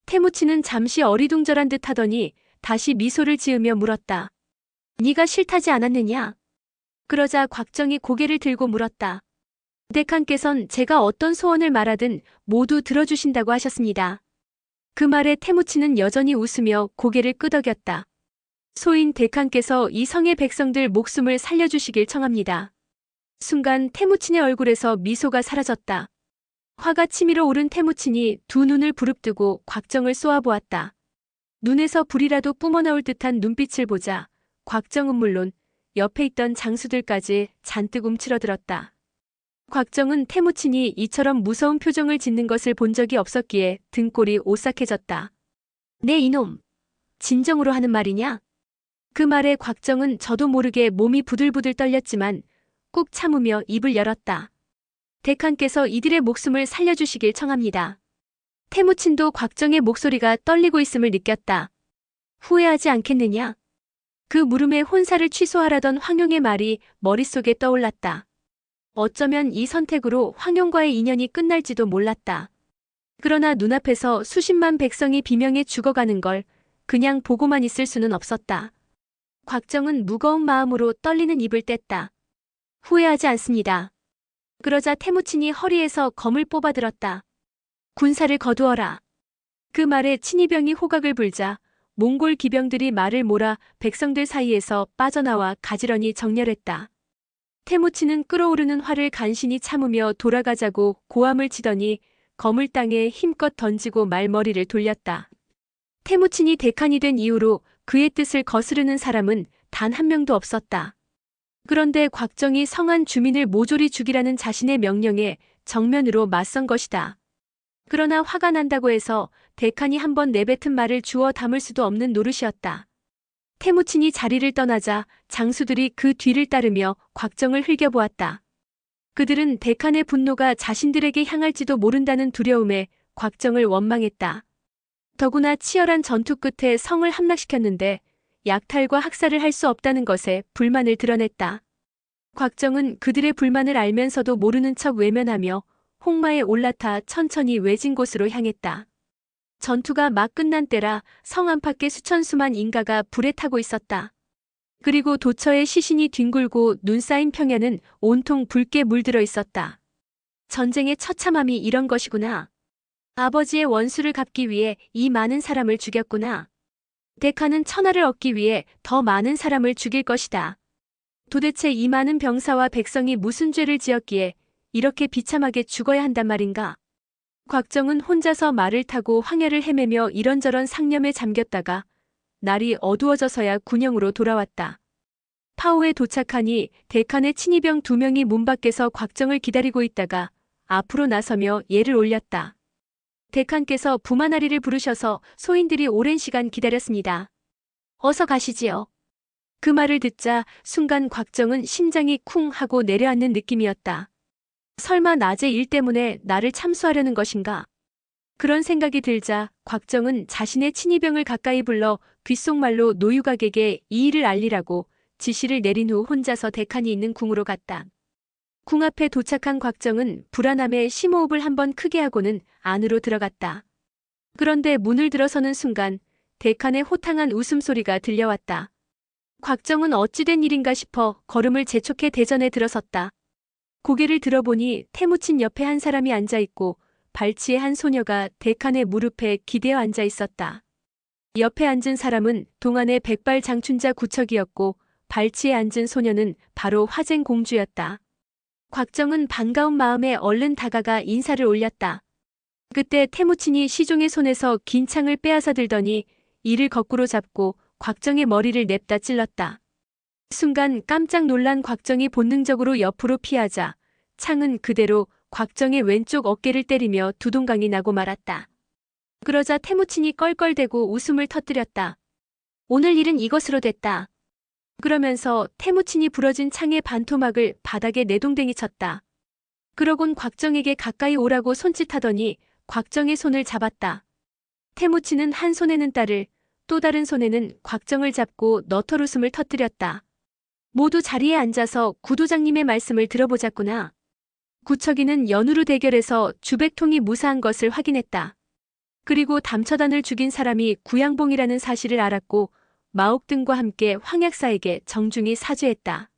태무치는 잠시 어리둥절한 듯 하더니 다시 미소를 지으며 물었다. 네가 싫다지 않았느냐? 그러자 곽정이 고개를 들고 물었다. 대칸께선 제가 어떤 소원을 말하든 모두 들어주신다고 하셨습니다. 그 말에 태무치는 여전히 웃으며 고개를 끄덕였다. 소인 대칸께서 이 성의 백성들 목숨을 살려주시길 청합니다. 순간 태무친의 얼굴에서 미소가 사라졌다. 화가 치밀어 오른 태무친이 두 눈을 부릅뜨고 곽정을 쏘아보았다. 눈에서 불이라도 뿜어나올 듯한 눈빛을 보자 곽정은 물론 옆에 있던 장수들까지 잔뜩 움츠러들었다. 곽정은 태무친이 이처럼 무서운 표정을 짓는 것을 본 적이 없었기에 등골이 오싹해졌다. 네 이놈, 진정으로 하는 말이냐? 그 말에 곽정은 저도 모르게 몸이 부들부들 떨렸지만 꾹 참으며 입을 열었다. 대칸께서 이들의 목숨을 살려주시길 청합니다. 태무친도 곽정의 목소리가 떨리고 있음을 느꼈다. 후회하지 않겠느냐? 그 물음에 혼사를 취소하라던 황용의 말이 머릿속에 떠올랐다. 어쩌면 이 선택으로 황용과의 인연이 끝날지도 몰랐다. 그러나 눈앞에서 수십만 백성이 비명에 죽어가는 걸 그냥 보고만 있을 수는 없었다. 곽정은 무거운 마음으로 떨리는 입을 뗐다. 후회하지 않습니다. 그러자 태무친이 허리에서 검을 뽑아들었다. 군사를 거두어라. 그 말에 친위병이 호각을 불자 몽골 기병들이 말을 몰아 백성들 사이에서 빠져나와 가지런히 정렬했다. 태무친은 끓어오르는 화를 간신히 참으며 돌아가자고 고함을 치더니 검을 땅에 힘껏 던지고 말머리를 돌렸다. 태무친이 대칸이 된 이후로 그의 뜻을 거스르는 사람은 단 한 명도 없었다. 그런데 곽정이 성안 주민을 모조리 죽이라는 자신의 명령에 정면으로 맞선 것이다. 그러나 화가 난다고 해서 대칸이 한번 내뱉은 말을 주워 담을 수도 없는 노릇이었다. 태무친이 자리를 떠나자 장수들이 그 뒤를 따르며 곽정을 흘겨보았다. 그들은 대칸의 분노가 자신들에게 향할지도 모른다는 두려움에 곽정을 원망했다. 더구나 치열한 전투 끝에 성을 함락시켰는데 약탈과 학살을 할 수 없다는 것에 불만을 드러냈다. 곽정은 그들의 불만을 알면서도 모르는 척 외면하며 홍마에 올라타 천천히 외진 곳으로 향했다. 전투가 막 끝난 때라 성 안팎의 수천 수만 인가가 불에 타고 있었다. 그리고 도처의 시신이 뒹굴고 눈 쌓인 평야는 온통 붉게 물들어 있었다. 전쟁의 처참함이 이런 것이구나. 아버지의 원수를 갚기 위해 이 많은 사람을 죽였구나. 대칸은 천하를 얻기 위해 더 많은 사람을 죽일 것이다. 도대체 이 많은 병사와 백성이 무슨 죄를 지었기에 이렇게 비참하게 죽어야 한단 말인가? 곽정은 혼자서 말을 타고 황야를 헤매며 이런저런 상념에 잠겼다가 날이 어두워져서야 군영으로 돌아왔다. 파오에 도착하니 대칸의 친위병 2명이 문 밖에서 곽정을 기다리고 있다가 앞으로 나서며 예를 올렸다. 대칸께서 부마나리를 부르셔서 소인들이 오랜 시간 기다렸습니다. 어서 가시지요. 그 말을 듣자 순간 곽정은 심장이 쿵 하고 내려앉는 느낌이었다. 설마 낮의 일 때문에 나를 참수하려는 것인가? 그런 생각이 들자 곽정은 자신의 친위병을 가까이 불러 귓속말로 노유각에게 이 일을 알리라고 지시를 내린 후 혼자서 대칸이 있는 궁으로 갔다. 궁 앞에 도착한 곽정은 불안함에 심호흡을 한번 크게 하고는 안으로 들어갔다. 그런데 문을 들어서는 순간 대칸의 호탕한 웃음소리가 들려왔다. 곽정은 어찌된 일인가 싶어 걸음을 재촉해 대전에 들어섰다. 고개를 들어보니 태무친 옆에 한 사람이 앉아있고 발치에 한 소녀가 대칸의 무릎에 기대어 앉아 있었다. 옆에 앉은 사람은 동안의 백발 장춘자 구척이었고 발치에 앉은 소녀는 바로 화쟁 공주였다. 곽정은 반가운 마음에 얼른 다가가 인사를 올렸다. 그때 태무친이 시종의 손에서 긴 창을 빼앗아 들더니 이를 거꾸로 잡고 곽정의 머리를 냅다 찔렀다. 순간 깜짝 놀란 곽정이 본능적으로 옆으로 피하자 창은 그대로 곽정의 왼쪽 어깨를 때리며 두동강이 나고 말았다. 그러자 태무친이 껄껄대고 웃음을 터뜨렸다. 오늘 일은 이것으로 됐다. 그러면서 태무친이 부러진 창의 반토막을 바닥에 내동댕이 쳤다. 그러곤 곽정에게 가까이 오라고 손짓하더니 곽정의 손을 잡았다. 태무친은 한 손에는 딸을, 또 다른 손에는 곽정을 잡고 너털웃음을 터뜨렸다. 모두 자리에 앉아서 구도장님의 말씀을 들어보자꾸나. 구척이는 연우루 대결에서 주백통이 무사한 것을 확인했다. 그리고 담처단을 죽인 사람이 구양봉이라는 사실을 알았고 마옥등과 함께 황약사에게 정중히 사죄했다.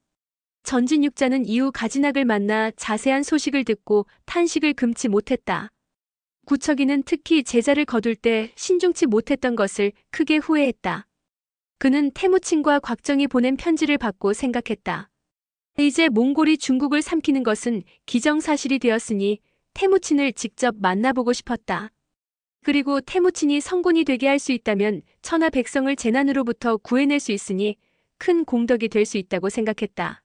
전진육자는 이후 가진학을 만나 자세한 소식을 듣고 탄식을 금치 못했다. 구척이는 특히 제자를 거둘 때 신중치 못했던 것을 크게 후회했다. 그는 태무친과 곽정이 보낸 편지를 받고 생각했다. 이제 몽골이 중국을 삼키는 것은 기정사실이 되었으니 태무친을 직접 만나보고 싶었다. 그리고 태무친이 성군이 되게 할 수 있다면 천하 백성을 재난으로부터 구해낼 수 있으니 큰 공덕이 될 수 있다고 생각했다.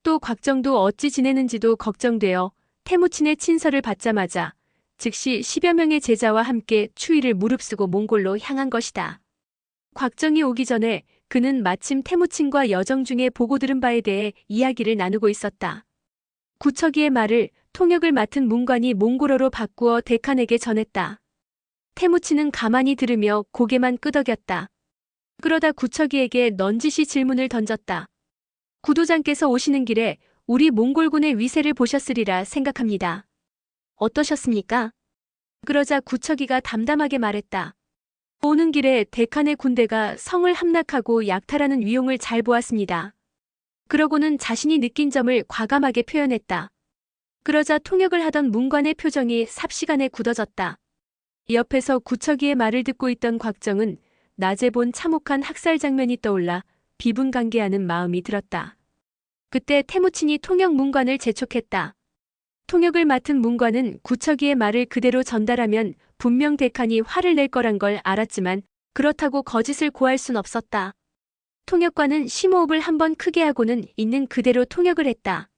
또 곽정도 어찌 지내는지도 걱정되어 태무친의 친서를 받자마자 즉시 10여 명의 제자와 함께 추위를 무릅쓰고 몽골로 향한 것이다. 곽정이 오기 전에 그는 마침 태무친과 여정 중에 보고 들은 바에 대해 이야기를 나누고 있었다. 구척이의 말을 통역을 맡은 문관이 몽골어로 바꾸어 대칸에게 전했다. 태무친은 가만히 들으며 고개만 끄덕였다. 그러다 구척이에게 넌지시 질문을 던졌다. 구도장께서 오시는 길에 우리 몽골군의 위세를 보셨으리라 생각합니다. 어떠셨습니까? 그러자 구척이가 담담하게 말했다. 오는 길에 대칸의 군대가 성을 함락하고 약탈하는 위용을 잘 보았습니다. 그러고는 자신이 느낀 점을 과감하게 표현했다. 그러자 통역을 하던 문관의 표정이 삽시간에 굳어졌다. 옆에서 구척이의 말을 듣고 있던 곽정은 낮에 본 참혹한 학살 장면이 떠올라 비분간개하는 마음이 들었다. 그때 태무친이 통역 문관을 재촉했다. 통역을 맡은 문관은 구척이의 말을 그대로 전달하면 분명 대칸이 화를 낼 거란 걸 알았지만 그렇다고 거짓을 고할 순 없었다. 통역관은 심호흡을 한번 크게 하고는 있는 그대로 통역을 했다.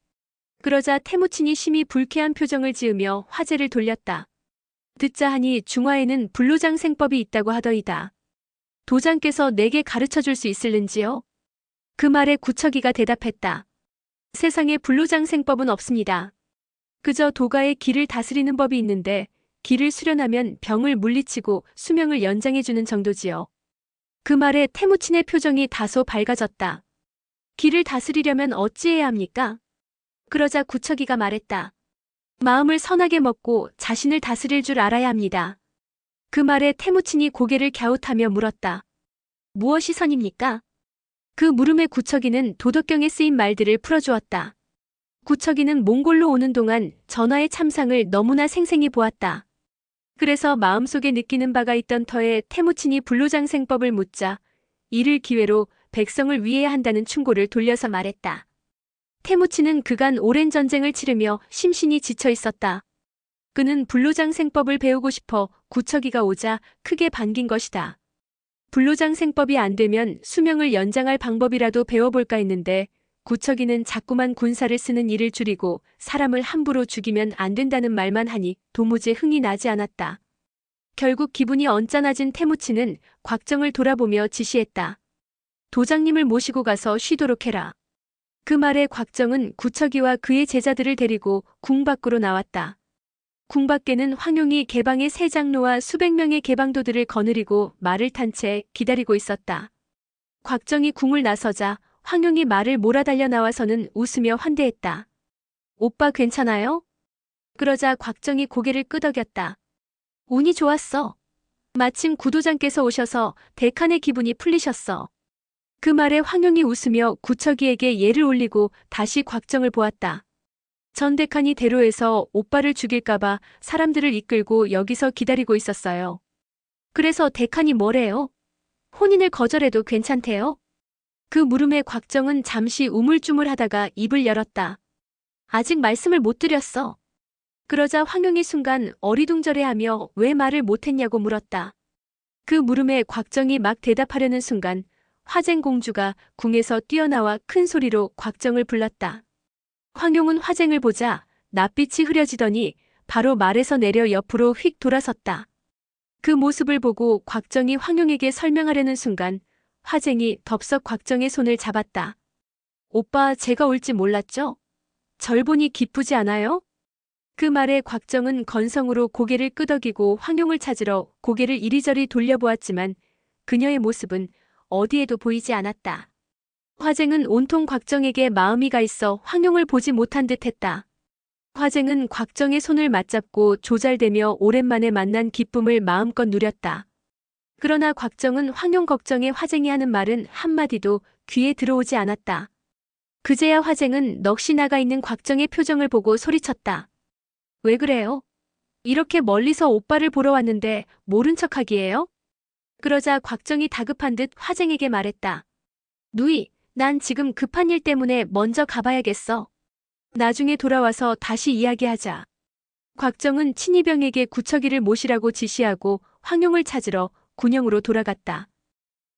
그러자 태무친이 심히 불쾌한 표정을 지으며 화제를 돌렸다. 듣자 하니 중화에는 불로장생법이 있다고 하더이다. 도장께서 내게 가르쳐줄 수 있을는지요? 그 말에 구척이가 대답했다. 세상에 불로장생법은 없습니다. 그저 도가의 기를 다스리는 법이 있는데 기를 수련하면 병을 물리치고 수명을 연장해주는 정도지요. 그 말에 태무친의 표정이 다소 밝아졌다. 기를 다스리려면 어찌해야 합니까? 그러자 구척이가 말했다. 마음을 선하게 먹고 자신을 다스릴 줄 알아야 합니다. 그 말에 태무친이 고개를 갸웃하며 물었다. 무엇이 선입니까? 그 물음에 구척이는 도덕경에 쓰인 말들을 풀어주었다. 구척이는 몽골로 오는 동안 전하의 참상을 너무나 생생히 보았다. 그래서 마음속에 느끼는 바가 있던 터에 태무친이 불로장생법을 묻자 이를 기회로 백성을 위해야 한다는 충고를 돌려서 말했다. 태무친은 그간 오랜 전쟁을 치르며 심신이 지쳐 있었다. 그는 불로장생법을 배우고 싶어 구척이가 오자 크게 반긴 것이다. 불로장생법이 안 되면 수명을 연장할 방법이라도 배워볼까 했는데 구척이는 자꾸만 군사를 쓰는 일을 줄이고 사람을 함부로 죽이면 안 된다는 말만 하니 도무지 흥이 나지 않았다. 결국 기분이 언짢아진 태무친은 곽정을 돌아보며 지시했다. 도장님을 모시고 가서 쉬도록 해라. 그 말에 곽정은 구척이와 그의 제자들을 데리고 궁 밖으로 나왔다. 궁 밖에는 황용이 개방의 세 장로와 수백 명의 개방도들을 거느리고 말을 탄 채 기다리고 있었다. 곽정이 궁을 나서자 황용이 말을 몰아달려 나와서는 웃으며 환대했다. 오빠 괜찮아요? 그러자 곽정이 고개를 끄덕였다. 운이 좋았어. 마침 구도장께서 오셔서 대칸의 기분이 풀리셨어. 그 말에 황용이 웃으며 구척이에게 예를 올리고 다시 곽정을 보았다. 전 대칸이 대로에서 오빠를 죽일까봐 사람들을 이끌고 여기서 기다리고 있었어요. 그래서 대칸이 뭐래요? 혼인을 거절해도 괜찮대요? 그 물음에 곽정은 잠시 우물쭈물하다가 입을 열었다. 아직 말씀을 못 드렸어. 그러자 황용이 순간 어리둥절해하며 왜 말을 못했냐고 물었다. 그 물음에 곽정이 막 대답하려는 순간 화쟁공주가 궁에서 뛰어나와 큰 소리로 곽정을 불렀다. 황용은 화쟁을 보자 낯빛이 흐려지더니 바로 말에서 내려 옆으로 휙 돌아섰다. 그 모습을 보고 곽정이 황용에게 설명하려는 순간 화쟁이 덥석 곽정의 손을 잡았다. 오빠 제가 올지 몰랐죠? 절 보니 기쁘지 않아요? 그 말에 곽정은 건성으로 고개를 끄덕이고 황용을 찾으러 고개를 이리저리 돌려보았지만 그녀의 모습은 어디에도 보이지 않았다. 화쟁은 온통 곽정에게 마음이 가 있어 황용을 보지 못한 듯 했다. 화쟁은 곽정의 손을 맞잡고 조잘대며 오랜만에 만난 기쁨을 마음껏 누렸다. 그러나 곽정은 황용 걱정에 화쟁이 하는 말은 한마디도 귀에 들어오지 않았다. 그제야 화쟁은 넋이 나가 있는 곽정의 표정을 보고 소리쳤다. 왜 그래요? 이렇게 멀리서 오빠를 보러 왔는데 모른 척하기예요? 그러자 곽정이 다급한 듯 화쟁에게 말했다. 누이, 난 지금 급한 일 때문에 먼저 가봐야겠어. 나중에 돌아와서 다시 이야기하자. 곽정은 친이병에게 구척이를 모시라고 지시하고 황용을 찾으러 군영으로 돌아갔다.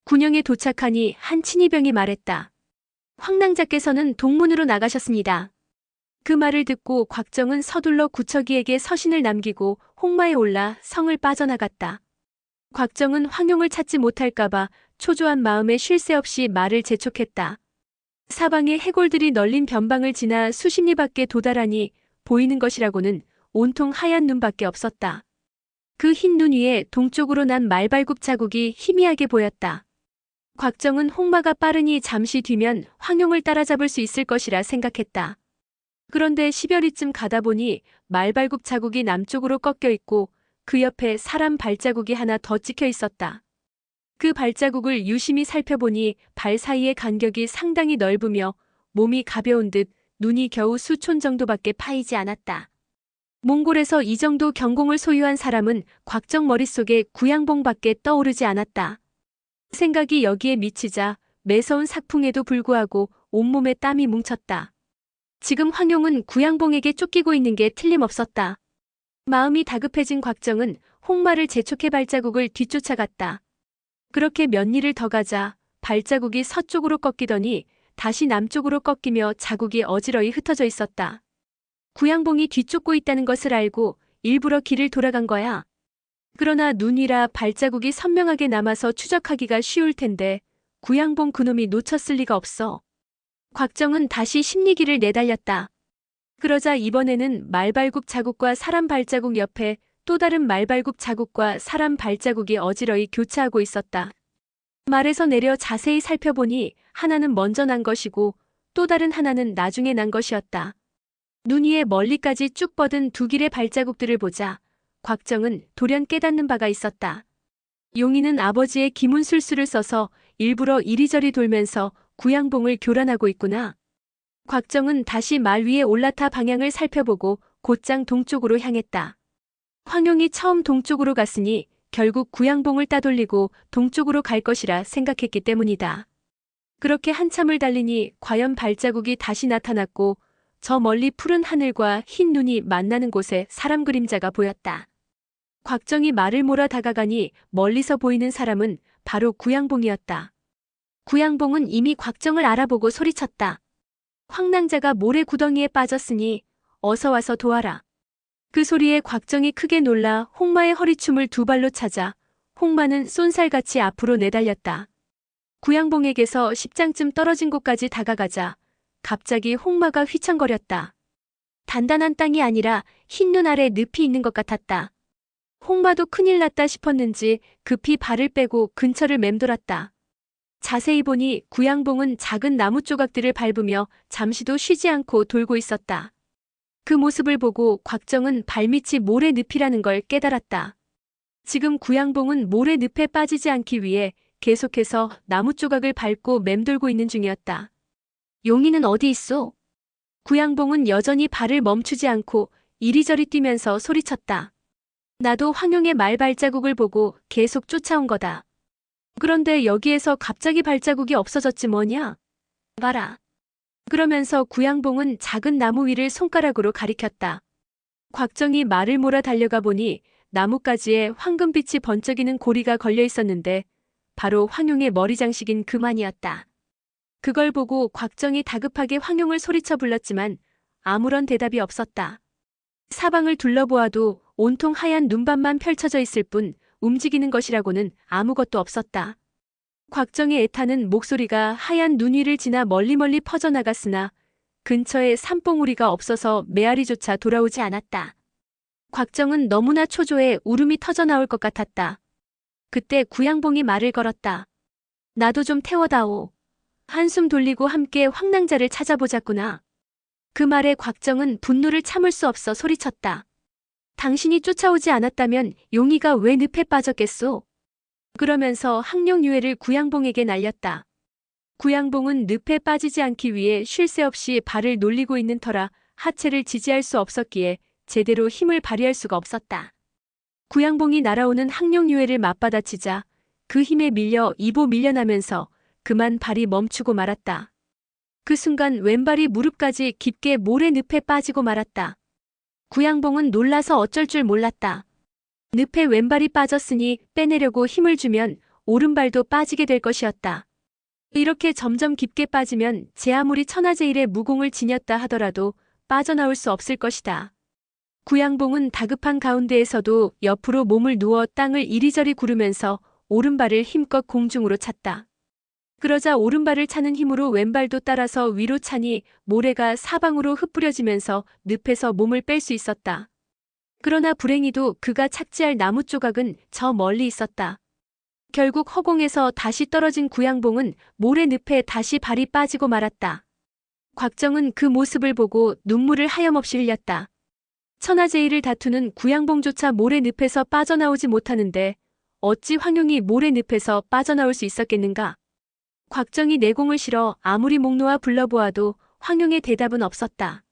군영에 도착하니 한 친이병이 말했다. 황낭자께서는 동문으로 나가셨습니다. 그 말을 듣고 곽정은 서둘러 구척이에게 서신을 남기고 홍마에 올라 성을 빠져나갔다. 곽정은 황용을 찾지 못할까봐 초조한 마음에 쉴 새 없이 말을 재촉했다. 사방에 해골들이 널린 변방을 지나 수십 리 밖에 도달하니 보이는 것이라고는 온통 하얀 눈밖에 없었다. 그 흰 눈 위에 동쪽으로 난 말발굽 자국이 희미하게 보였다. 곽정은 홍마가 빠르니 잠시 뒤면 황용을 따라잡을 수 있을 것이라 생각했다. 그런데 10여리쯤 가다 보니 말발굽 자국이 남쪽으로 꺾여 있고 그 옆에 사람 발자국이 하나 더 찍혀 있었다. 그 발자국을 유심히 살펴보니 발 사이의 간격이 상당히 넓으며 몸이 가벼운 듯 눈이 겨우 수촌 정도밖에 파이지 않았다. 몽골에서 이 정도 경공을 소유한 사람은 곽정 머릿속에 구양봉밖에 떠오르지 않았다. 생각이 여기에 미치자 매서운 삭풍에도 불구하고 온몸에 땀이 뭉쳤다. 지금 황용은 구양봉에게 쫓기고 있는 게 틀림없었다. 마음이 다급해진 곽정은 홍마를 재촉해 발자국을 뒤쫓아갔다. 그렇게 몇 리를 더 가자 발자국이 서쪽으로 꺾이더니 다시 남쪽으로 꺾이며 자국이 어지러이 흩어져 있었다. 구양봉이 뒤쫓고 있다는 것을 알고 일부러 길을 돌아간 거야. 그러나 눈 위라 발자국이 선명하게 남아서 추적하기가 쉬울 텐데 구양봉 그놈이 놓쳤을 리가 없어. 곽정은 다시 십리길을 내달렸다. 그러자 이번에는 말발굽 자국과 사람 발자국 옆에 또 다른 말발굽 자국과 사람 발자국이 어지러이 교차하고 있었다. 말에서 내려 자세히 살펴보니 하나는 먼저 난 것이고 또 다른 하나는 나중에 난 것이었다. 눈 위에 멀리까지 쭉 뻗은 두 길의 발자국들을 보자 곽정은 돌연 깨닫는 바가 있었다. 용인은 아버지의 기문술수를 써서 일부러 이리저리 돌면서 구양봉을 교란하고 있구나. 곽정은 다시 말 위에 올라타 방향을 살펴보고 곧장 동쪽으로 향했다. 황용이 처음 동쪽으로 갔으니 결국 구양봉을 따돌리고 동쪽으로 갈 것이라 생각했기 때문이다. 그렇게 한참을 달리니 과연 발자국이 다시 나타났고 저 멀리 푸른 하늘과 흰 눈이 만나는 곳에 사람 그림자가 보였다. 곽정이 말을 몰아 다가가니 멀리서 보이는 사람은 바로 구양봉이었다. 구양봉은 이미 곽정을 알아보고 소리쳤다. 황낭자가 모래 구덩이에 빠졌으니 어서 와서 도와라. 그 소리에 곽정이 크게 놀라 홍마의 허리춤을 두 발로 찾아 홍마는 쏜살같이 앞으로 내달렸다. 구양봉에게서 10장쯤 떨어진 곳까지 다가가자 갑자기 홍마가 휘청거렸다. 단단한 땅이 아니라 흰 눈 아래 늪이 있는 것 같았다. 홍마도 큰일 났다 싶었는지 급히 발을 빼고 근처를 맴돌았다. 자세히 보니 구양봉은 작은 나무 조각들을 밟으며 잠시도 쉬지 않고 돌고 있었다. 그 모습을 보고 곽정은 발밑이 모래 늪이라는 걸 깨달았다. 지금 구양봉은 모래 늪에 빠지지 않기 위해 계속해서 나무 조각을 밟고 맴돌고 있는 중이었다. 용인은 어디 있어? 구양봉은 여전히 발을 멈추지 않고 이리저리 뛰면서 소리쳤다. 나도 황용의 말 발자국을 보고 계속 쫓아온 거다. 그런데 여기에서 갑자기 발자국이 없어졌지 뭐냐? 봐라. 그러면서 구양봉은 작은 나무 위를 손가락으로 가리켰다. 곽정이 말을 몰아 달려가 보니 나뭇가지에 황금빛이 번쩍이는 고리가 걸려 있었는데 바로 황용의 머리장식인 그만이었다. 그걸 보고 곽정이 다급하게 황용을 소리쳐 불렀지만 아무런 대답이 없었다. 사방을 둘러보아도 온통 하얀 눈밭만 펼쳐져 있을 뿐 움직이는 것이라고는 아무것도 없었다. 곽정의 애타는 목소리가 하얀 눈 위를 지나 멀리 퍼져나갔으나 근처에 산봉우리가 없어서 메아리조차 돌아오지 않았다. 곽정은 너무나 초조해 울음이 터져나올 것 같았다. 그때 구양봉이 말을 걸었다. 나도 좀 태워다오. 한숨 돌리고 함께 황낭자를 찾아보자꾸나. 그 말에 곽정은 분노를 참을 수 없어 소리쳤다. 당신이 쫓아오지 않았다면 용이가 왜 늪에 빠졌겠소? 그러면서 항룡유해를 구양봉에게 날렸다. 구양봉은 늪에 빠지지 않기 위해 쉴 새 없이 발을 놀리고 있는 터라 하체를 지지할 수 없었기에 제대로 힘을 발휘할 수가 없었다. 구양봉이 날아오는 항룡유해를 맞받아치자 그 힘에 밀려 이보 밀려나면서 그만 발이 멈추고 말았다. 그 순간 왼발이 무릎까지 깊게 모래 늪에 빠지고 말았다. 구양봉은 놀라서 어쩔 줄 몰랐다. 늪에 왼발이 빠졌으니 빼내려고 힘을 주면 오른발도 빠지게 될 것이었다. 이렇게 점점 깊게 빠지면 제 아무리 천하제일의 무공을 지녔다 하더라도 빠져나올 수 없을 것이다. 구양봉은 다급한 가운데에서도 옆으로 몸을 누워 땅을 이리저리 구르면서 오른발을 힘껏 공중으로 찼다. 그러자 오른발을 차는 힘으로 왼발도 따라서 위로 차니 모래가 사방으로 흩뿌려지면서 늪에서 몸을 뺄 수 있었다. 그러나 불행히도 그가 착지할 나무 조각은 저 멀리 있었다. 결국 허공에서 다시 떨어진 구양봉은 모래 늪에 다시 발이 빠지고 말았다. 곽정은 그 모습을 보고 눈물을 하염없이 흘렸다. 천하제일을 다투는 구양봉조차 모래 늪에서 빠져나오지 못하는데 어찌 황룡이 모래 늪에서 빠져나올 수 있었겠는가? 곽정이 내공을 실어 아무리 목 놓아 불러보아도 황룡의 대답은 없었다.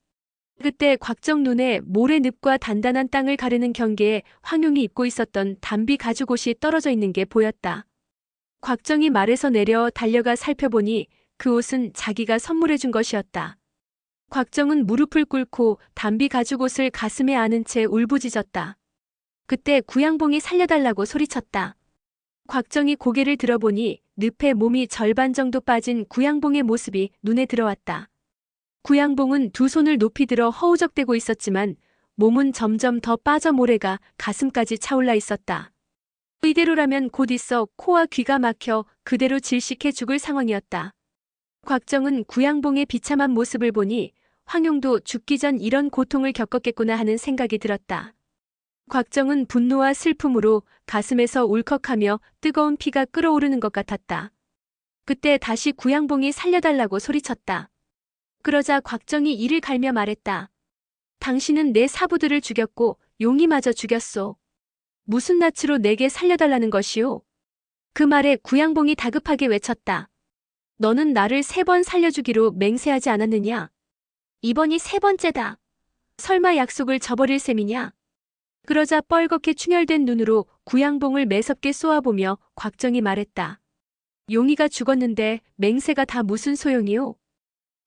그때 곽정 눈에 모래늪과 단단한 땅을 가르는 경계에 황룡이 입고 있었던 담비 가죽옷이 떨어져 있는 게 보였다. 곽정이 말에서 내려 달려가 살펴보니 그 옷은 자기가 선물해 준 것이었다. 곽정은 무릎을 꿇고 담비 가죽옷을 가슴에 안은 채 울부짖었다. 그때 구양봉이 살려달라고 소리쳤다. 곽정이 고개를 들어보니 늪에 몸이 절반 정도 빠진 구양봉의 모습이 눈에 들어왔다. 구양봉은 두 손을 높이 들어 허우적대고 있었지만 몸은 점점 더 빠져 모래가 가슴까지 차올라 있었다. 이대로라면 곧 있어 코와 귀가 막혀 그대로 질식해 죽을 상황이었다. 곽정은 구양봉의 비참한 모습을 보니 황룡도 죽기 전 이런 고통을 겪었겠구나 하는 생각이 들었다. 곽정은 분노와 슬픔으로 가슴에서 울컥하며 뜨거운 피가 끓어오르는 것 같았다. 그때 다시 구양봉이 살려달라고 소리쳤다. 그러자 곽정이 이를 갈며 말했다. 당신은 내 사부들을 죽였고 용이마저 죽였소. 무슨 낯으로 내게 살려달라는 것이오? 그 말에 구양봉이 다급하게 외쳤다. 너는 나를 3번 살려주기로 맹세하지 않았느냐? 이번이 3번째다. 설마 약속을 저버릴 셈이냐? 그러자 뻘겋게 충혈된 눈으로 구양봉을 매섭게 쏘아보며 곽정이 말했다. 용이가 죽었는데 맹세가 다 무슨 소용이오?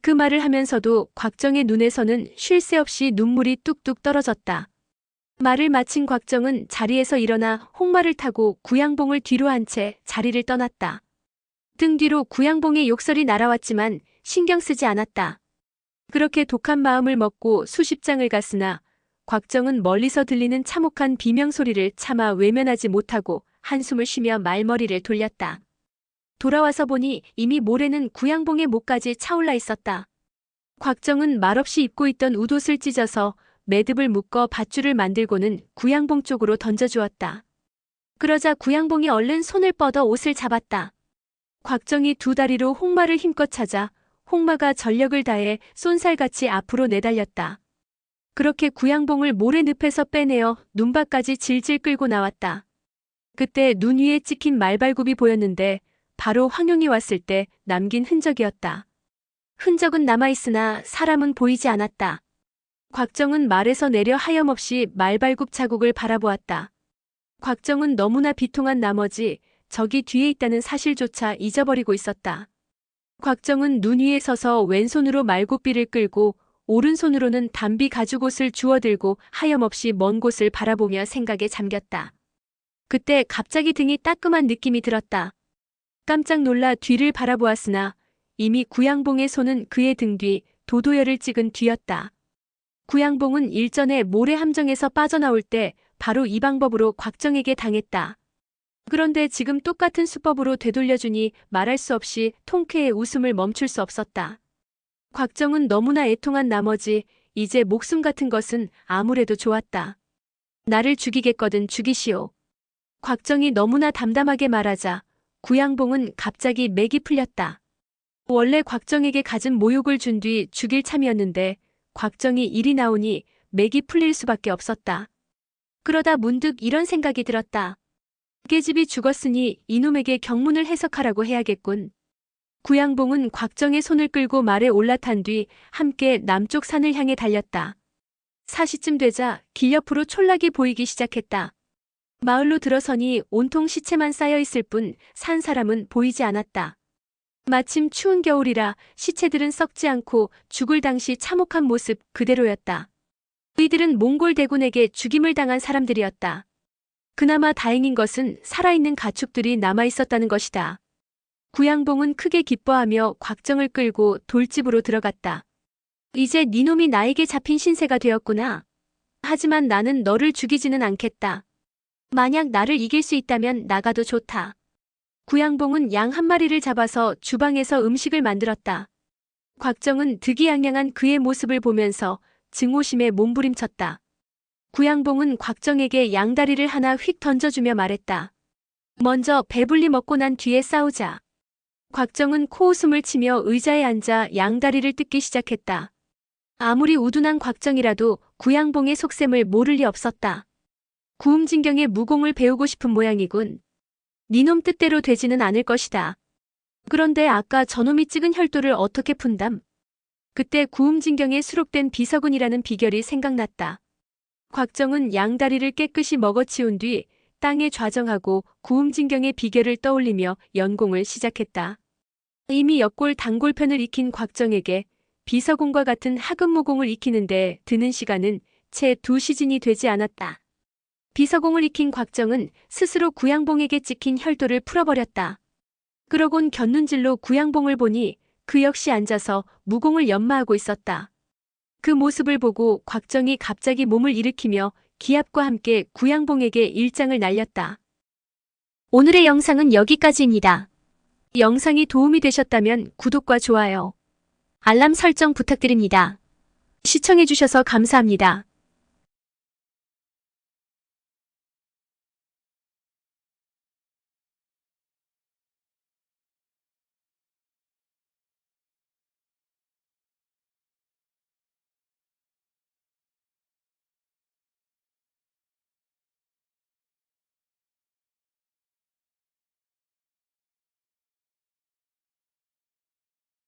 그 말을 하면서도 곽정의 눈에서는 쉴 새 없이 눈물이 뚝뚝 떨어졌다. 말을 마친 곽정은 자리에서 일어나 홍마를 타고 구양봉을 뒤로 한 채 자리를 떠났다. 등 뒤로 구양봉의 욕설이 날아왔지만 신경 쓰지 않았다. 그렇게 독한 마음을 먹고 수십 장을 갔으나 곽정은 멀리서 들리는 참혹한 비명소리를 차마 외면하지 못하고 한숨을 쉬며 말머리를 돌렸다. 돌아와서 보니 이미 모래는 구양봉의 목까지 차올라 있었다. 곽정은 말없이 입고 있던 웃옷을 찢어서 매듭을 묶어 밧줄을 만들고는 구양봉 쪽으로 던져주었다. 그러자 구양봉이 얼른 손을 뻗어 옷을 잡았다. 곽정이 두 다리로 홍마를 힘껏 찾아 홍마가 전력을 다해 쏜살같이 앞으로 내달렸다. 그렇게 구양봉을 모래늪에서 빼내어 눈밭까지 질질 끌고 나왔다. 그때 눈 위에 찍힌 말발굽이 보였는데 바로 황룡이 왔을 때 남긴 흔적이었다. 흔적은 남아있으나 사람은 보이지 않았다. 곽정은 말에서 내려 하염없이 말발굽 자국을 바라보았다. 곽정은 너무나 비통한 나머지 적이 뒤에 있다는 사실조차 잊어버리고 있었다. 곽정은 눈 위에 서서 왼손으로 말굽비를 끌고 오른손으로는 담비 가죽옷을 주워들고 하염없이 먼 곳을 바라보며 생각에 잠겼다. 그때 갑자기 등이 따끔한 느낌이 들었다. 깜짝 놀라 뒤를 바라보았으나 이미 구양봉의 손은 그의 등 뒤 도도열을 찍은 뒤였다. 구양봉은 일전에 모래 함정에서 빠져나올 때 바로 이 방법으로 곽정에게 당했다. 그런데 지금 똑같은 수법으로 되돌려주니 말할 수 없이 통쾌의 웃음을 멈출 수 없었다. 곽정은 너무나 애통한 나머지 이제 목숨 같은 것은 아무래도 좋았다. 나를 죽이겠거든 죽이시오. 곽정이 너무나 담담하게 말하자 구양봉은 갑자기 맥이 풀렸다. 원래 곽정에게 갖은 모욕을 준 뒤 죽일 참이었는데 곽정이 일이 나오니 맥이 풀릴 수밖에 없었다. 그러다 문득 이런 생각이 들었다. 깨집이 죽었으니 이놈에게 경문을 해석하라고 해야겠군. 구양봉은 곽정의 손을 끌고 말에 올라탄 뒤 함께 남쪽 산을 향해 달렸다. 4시쯤 되자 길 옆으로 촌락이 보이기 시작했다. 마을로 들어서니 온통 시체만 쌓여 있을 뿐 산 사람은 보이지 않았다. 마침 추운 겨울이라 시체들은 썩지 않고 죽을 당시 참혹한 모습 그대로였다. 이들은 몽골 대군에게 죽임을 당한 사람들이었다. 그나마 다행인 것은 살아있는 가축들이 남아있었다는 것이다. 구양봉은 크게 기뻐하며 곽정을 끌고 돌집으로 들어갔다. 이제 니놈이 나에게 잡힌 신세가 되었구나. 하지만 나는 너를 죽이지는 않겠다. 만약 나를 이길 수 있다면 나가도 좋다. 구양봉은 양 한 마리를 잡아서 주방에서 음식을 만들었다. 곽정은 득이양양한 그의 모습을 보면서 증오심에 몸부림쳤다. 구양봉은 곽정에게 양다리를 하나 휙 던져주며 말했다. 먼저 배불리 먹고 난 뒤에 싸우자. 곽정은 코웃음을 치며 의자에 앉아 양다리를 뜯기 시작했다. 아무리 우둔한 곽정이라도 구양봉의 속셈을 모를 리 없었다. 구음진경의 무공을 배우고 싶은 모양이군. 니놈 뜻대로 되지는 않을 것이다. 그런데 아까 저놈이 찍은 혈도를 어떻게 푼담? 그때 구음진경에 수록된 비서군이라는 비결이 생각났다. 곽정은 양다리를 깨끗이 먹어치운 뒤 땅에 좌정하고 구음진경의 비결을 떠올리며 연공을 시작했다. 이미 역골 단골편을 익힌 곽정에게 비서공과 같은 하급무공을 익히는데 드는 시간은 채 2시즌이 되지 않았다. 비서공을 익힌 곽정은 스스로 구양봉에게 찍힌 혈도를 풀어버렸다. 그러곤 곁눈질로 구양봉을 보니 그 역시 앉아서 무공을 연마하고 있었다. 그 모습을 보고 곽정이 갑자기 몸을 일으키며 기합과 함께 구양봉에게 일장을 날렸다. 오늘의 영상은 여기까지입니다. 영상이 도움이 되셨다면 구독과 좋아요, 알람 설정 부탁드립니다. 시청해주셔서 감사합니다.